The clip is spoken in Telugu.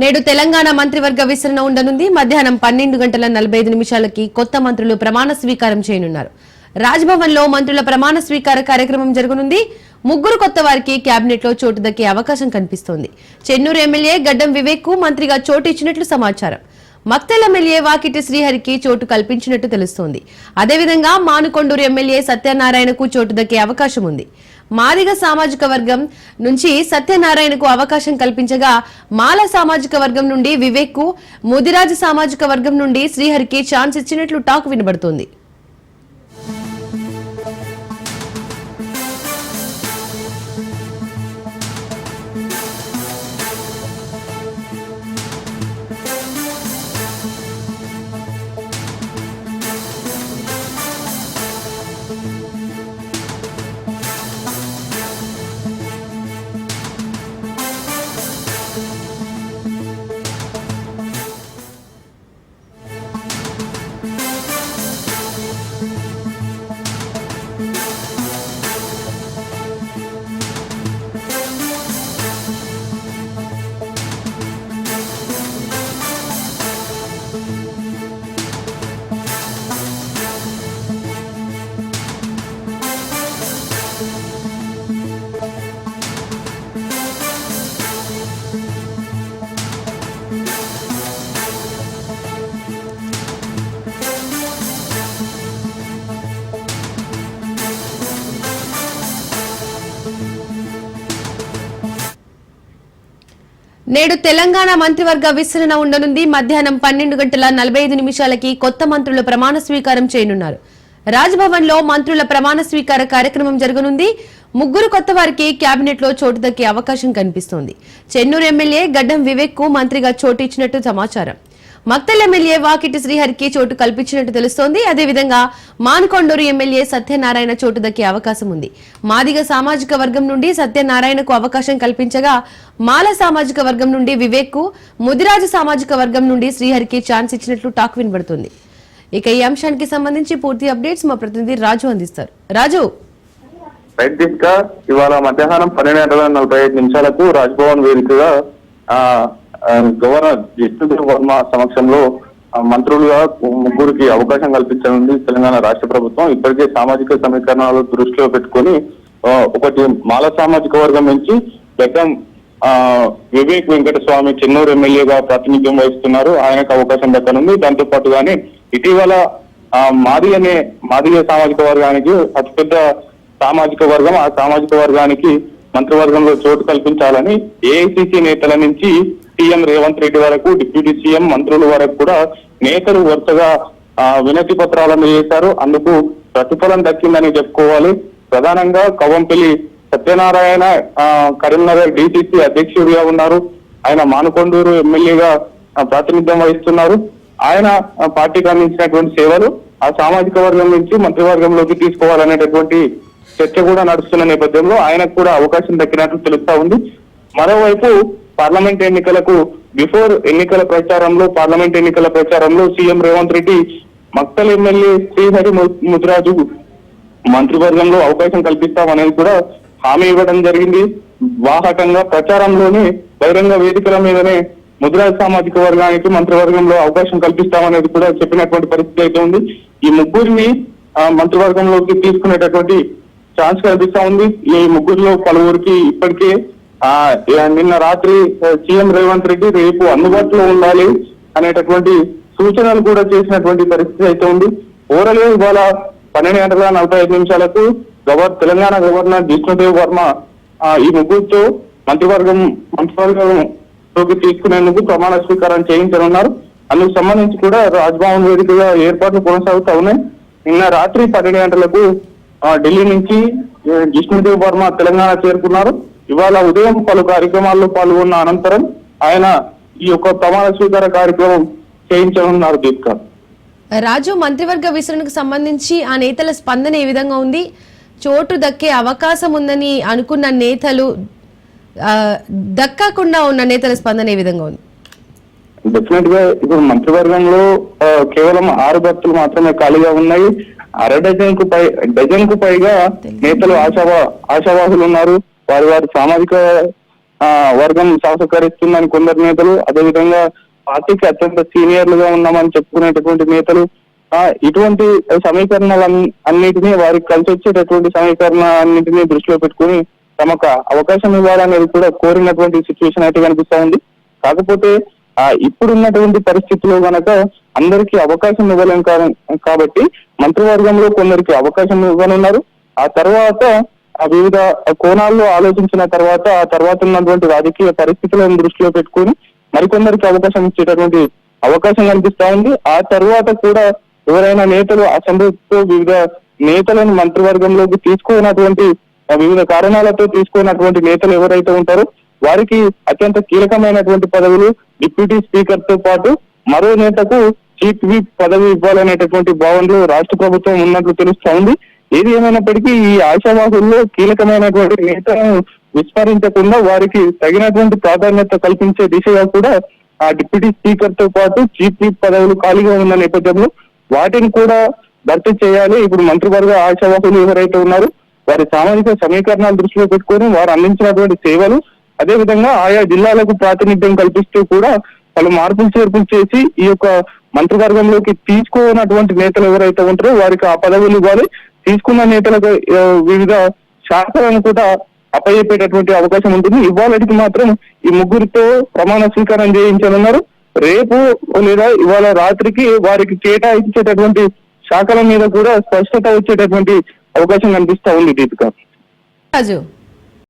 నేడు తెలంగాణ మంత్రివర్గ విస్తరణ ఉండనుంది. మధ్యాహ్నం 12:45 కొత్త మంత్రులు ప్రమాణ స్వీకారం చేయనున్నారు. రాజ్భవన్ లో మంత్రుల ప్రమాణ స్వీకార కార్యక్రమం జరగనుంది. ముగ్గురు కొత్త వారికి కేబినెట్ లో చోటు దక్కే అవకాశం కనిపిస్తోంది. చెన్నూరు ఎమ్మెల్యే గడ్డం వివేక్ కు మంత్రిగా చోటు ఇచ్చినట్లు సమాచారం. మక్తల్ ఎమ్మెల్యే వాకిటి శ్రీహరికి చోటు కల్పించినట్టు తెలుస్తోంది. అదేవిధంగా మానుకొండూరు ఎమ్మెల్యే సత్యనారాయణకు చోటు దక్కే అవకాశం ఉంది. మాదిగ సామాజిక వర్గం నుంచి సత్యనారాయణకు అవకాశం కల్పించగా మాల సామాజిక వర్గం నుండి వివేక్ కు, ముదిరాజు సామాజిక వర్గం నుండి శ్రీహరికి ఛాన్స్ ఇచ్చినట్లు టాక్ వినబడుతోంది. నేడు తెలంగాణ మంత్రివర్గ విస్తరణ ఉండనుంది. మధ్యాహ్నం 12:45 కొత్త మంత్రుల ప్రమాణ స్వీకారం చేయనున్నారు. రాజ్భవన్ లో మంత్రుల ప్రమాణ స్వీకార కార్యక్రమం జరగనుంది. ముగ్గురు కొత్త వారికి కేబినెట్ లో చోటు దక్కే అవకాశం కనిపిస్తోంది. చెన్నూరు ఎమ్మెల్యే గడ్డం వివేక్ కు మంత్రిగా చోటు ఇచ్చినట్టు సమాచారం. మక్తల్ ఎమ్మెల్యే వాకిటి శ్రీహరికి చోటు కల్పించినట్టు తెలుస్తోంది. అదేవిధంగా మానుకొండూరు ఎమ్మెల్యే సత్యనారాయణ చోటు దక్కే అవకాశం ఉంది. మాదిగ సామాజిక వర్గం నుండి సత్యనారాయణకు అవకాశం కల్పించగా మాల సామాజిక వర్గం నుండి వివేక్ కు, ముదిరాజు సామాజిక వర్గం నుండి శ్రీహరికి ఛాన్స్ ఇచ్చినట్లు టాక్ వినబడుతుంది. ఇక ఈ అంశానికి సంబంధించి పూర్తి అప్డేట్స్ మా ప్రతినిధి రాజు అందిస్తారు. రాజు, ఇవాళ మధ్యాహ్నం 12:45 రాజ్భవన్ వేదికగా గవర్నర్ జిష్ణుదేవ్ వర్మ సమక్షంలో మంత్రులుగా ముగ్గురికి అవకాశం కల్పించనుంది తెలంగాణ రాష్ట్ర ప్రభుత్వం. ఇప్పటికే సామాజిక సమీకరణాలు దృష్టిలో పెట్టుకొని ఒకటి మాల సామాజిక వర్గం నుంచి గడ్డం వివేక్ వెంకటస్వామి చెన్నూరు ఎమ్మెల్యేగా ప్రాతినిధ్యం వహిస్తున్నారు. ఆయనకు అవకాశం దక్కనుంది. దాంతో పాటుగానే ఇటీవల మాదిగ సామాజిక వర్గానికి అతిపెద్ద సామాజిక వర్గం, ఆ సామాజిక వర్గానికి మంత్రివర్గంలో చోటు కల్పించాలని ఏఐసిసి నేతల నుంచి సీఎం రేవంత్ రెడ్డి వరకు, డిప్యూటీ సీఎం మంత్రుల వరకు కూడా నేతలు వరుసగా వినతి పత్రాలను చేశారు. అందుకు ప్రతిఫలం దక్కిందని చెప్పుకోవాలి. ప్రధానంగా కవ్వంపల్లి సత్యనారాయణ కరీంనగర్ డిసిసి అధ్యక్షుడిగా ఉన్నారు. ఆయన మానుకొండూరు ఎమ్మెల్యేగా ప్రాతినిధ్యం వహిస్తున్నారు. ఆయన పార్టీకి అందించినటువంటి సేవలు ఆ సామాజిక వర్గం నుంచి మంత్రివర్గంలోకి తీసుకోవాలనేటటువంటి చర్చ కూడా నడుస్తున్న నేపథ్యంలో ఆయనకు కూడా అవకాశం దక్కినట్లు తెలుస్తా ఉంది. మరోవైపు పార్లమెంట్ ఎన్నికలకు పార్లమెంట్ ఎన్నికల ప్రచారంలో సీఎం రేవంత్ రెడ్డి మక్తల్ ఎమ్మెల్యే శ్రీహరి ముదిరాజు మంత్రివర్గంలో అవకాశం కల్పిస్తామనేది కూడా హామీ ఇవ్వడం జరిగింది. వాహకంగా ప్రచారంలోనే బహిరంగ వేదికల మీదనే ముదిరాజు సామాజిక వర్గానికి మంత్రివర్గంలో అవకాశం కల్పిస్తామనేది కూడా చెప్పినటువంటి పరిస్థితి అయితే ఉంది. ఈ ముగ్గురిని మంత్రివర్గంలోకి తీసుకునేటటువంటి ఛాన్స్ కనిపిస్తా ఉంది. ఈ ముగ్గురులో పలువురికి ఇప్పటికే నిన్న రాత్రి సీఎం రేవంత్ రెడ్డి రేపు అందుబాటులో ఉండాలి అనేటటువంటి సూచనలు కూడా చేసినటువంటి పరిస్థితి అయితే ఉంది. ఓవరాల్ గా ఇవాళ 12:45 తెలంగాణ గవర్నర్ జిష్ణుదేవ్ వర్మ ఈ ముగ్గురితో మంత్రివర్గంలోకి తీసుకునేందుకు ప్రమాణ స్వీకారం చేయించనున్నారు. అందుకు సంబంధించి కూడా రాజ్భవన్ వేదికగా ఏర్పాట్లు కొనసాగుతా ఉన్నాయి. నిన్న రాత్రి 12 గంటలకు ఢిల్లీ నుంచి జిష్ణుదేవ్ వర్మ తెలంగాణ చేరుకున్నారు. ఇవాళ ఉదయం పలు కార్యక్రమాల్లో పాల్గొన్న అనంతరం ఆయన ఈ యొక్క ప్రమాణ స్వీకార కార్యక్రమం చేయించనున్నారు. దీపిక, రాజు, మంత్రివర్గ విస్తరణకు సంబంధించి ఆ నేతల స్పందన ఏ విధంగా ఉంది? చోటు దక్కే అవకాశం ఉందని అనుకున్న నేతలు దక్కకుండా ఉన్న నేతల స్పందన ఏ విధంగా ఉంది? డెఫినెట్ గా ఇప్పుడు మంత్రివర్గంలో కేవలం 6 భర్తలు మాత్రమే ఖాళీగా ఉన్నాయి. డజన్ కు పైగా నేతలు ఆశావాహులు ఉన్నారు. వారి సామాజిక వర్గం సహకరిస్తుందని కొందరు నేతలు, అదేవిధంగా పార్టీకి అత్యంత సీనియర్లుగా ఉన్నామని చెప్పుకునేటటువంటి నేతలు ఇటువంటి సమీకరణాలన్నిటినీ వారికి కలిసి వచ్చేటటువంటి సమీకరణ అన్నింటినీ దృష్టిలో పెట్టుకుని తమకు అవకాశం ఇవ్వాలనేది కూడా కోరినటువంటి సిచ్యువేషన్ అయితే కనిపిస్తా ఉంది. కాకపోతే ఇప్పుడున్నటువంటి పరిస్థితుల్లో గనక అందరికీ అవకాశం ఇవ్వలేం కాబట్టి మంత్రివర్గంలో కొందరికి అవకాశం ఇవ్వనున్నారు. ఆ తర్వాత వివిధ కోణాల్లో ఆలోచించిన తర్వాత ఆ తర్వాత ఉన్నటువంటి రాజకీయ పరిస్థితులను దృష్టిలో పెట్టుకుని మరికొందరికి అవకాశం ఇచ్చేటటువంటి అవకాశం కనిపిస్తా ఉంది. ఆ తర్వాత కూడా ఎవరైనా నేతలు అసంతృప్తితో వివిధ నేతలను మంత్రివర్గంలోకి తీసుకున్నటువంటి వివిధ కారణాలతో తీసుకున్నటువంటి నేతలు ఎవరైతే ఉంటారో వారికి అత్యంత కీలకమైనటువంటి పదవులు డిప్యూటీ స్పీకర్ తో పాటు మరో నేతకు చీఫ్ విప్ పదవి ఇవ్వాలనేటటువంటి భావనలో రాష్ట్ర ప్రభుత్వం ఉన్నట్లు తెలుస్తా ఉంది. ఏది ఏమైనప్పటికీ ఈ ఆశావాహుల్లో కీలకమైనటువంటి నేతలను విస్మరించకుండా వారికి తగినటువంటి ప్రాధాన్యత కల్పించే దిశగా కూడా ఆ డిప్యూటీ స్పీకర్ తో పాటు చీఫ్ విప్ పదవులు ఖాళీగా ఉన్న నేపథ్యంలో వాటిని కూడా భర్తీ చేయాలి. ఇప్పుడు మంత్రివర్గ ఆశావాహులు ఎవరైతే ఉన్నారో వారి సామాజిక సమీకరణాలు దృష్టిలో పెట్టుకొని వారు అందించినటువంటి సేవలు, అదే విధంగా ఆయా జిల్లాలకు ప్రాతినిధ్యం కల్పిస్తూ కూడా పలు మార్పులు చేర్పులు చేసి ఈ యొక్క మంత్రివర్గంలోకి తీసుకోనటువంటి నేతలు ఎవరైతే ఉంటారో వారికి ఆ పదవులు ఇవ్వాలి. తీసుకున్న నేతలకు వివిధ శాఖలను కూడా అప్పచెప్పేటటువంటి అవకాశం ఉంటుంది. ఇవాళకి మాత్రం ఈ ముగ్గురితో ప్రమాణ స్వీకారం చేయించనున్నారు. రేపు లేదా ఇవాళ రాత్రికి వారికి కేటాయించేటటువంటి శాఖల మీద కూడా స్పష్టత వచ్చేటటువంటి అవకాశం కనిపిస్తా ఉంది దీపిక. రాజు.